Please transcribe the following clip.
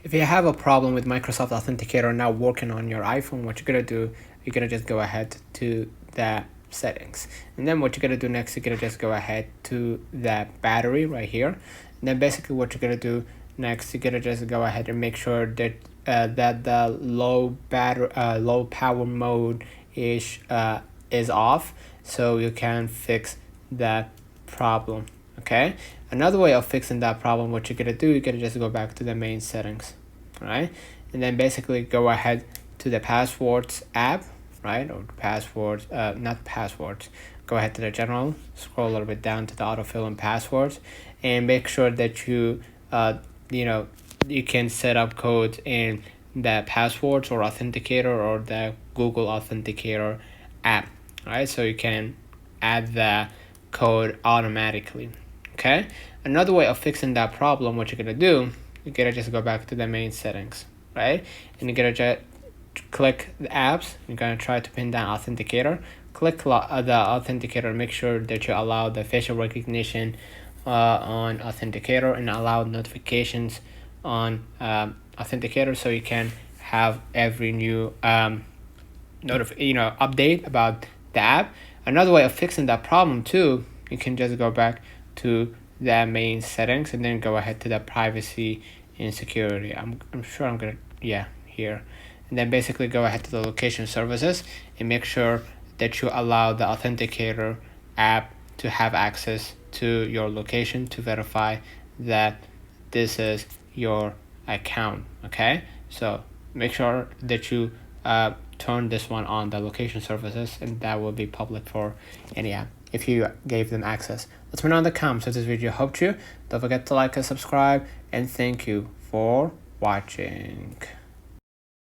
If you have a problem with Microsoft Authenticator not working on your iPhone, what you're gonna do, you're gonna just go ahead to the settings, and then what you're gonna do next, you're gonna just go ahead to the battery right here, and then basically what you're gonna do next, you're gonna just go ahead and make sure that that the low power mode is off, so you can fix that problem. Okay, another way of fixing that problem, what you're gonna do, you're gonna just go back to the main settings, right, and then basically go ahead to the passwords app, right, or passwords, not passwords, go ahead to the general, scroll a little bit down to the autofill and passwords, and make sure that you you can set up codes in the passwords or authenticator or the Google Authenticator app, right, so you can add the code automatically. Okay, another way of fixing that problem, what you're gonna do, you're gonna just go back to the main settings, right, and you're gonna just click the apps, you're gonna try to pin down Authenticator, click the Authenticator, make sure that you allow the facial recognition on Authenticator and allow notifications on Authenticator, so you can have every new update about the app. Another way of fixing that problem too, you can just go back to the main settings and then go ahead to the privacy and security. I'm sure I'm gonna here, and then basically go ahead to the location services and make sure that you allow the Authenticator app to have access to your location to verify that this is your account. Okay, so make sure that you turn this one on, the location services, and that will be public for any app if you gave them access. Let me know in the comments if this video helped you. Don't forget to like and subscribe, and thank you for watching.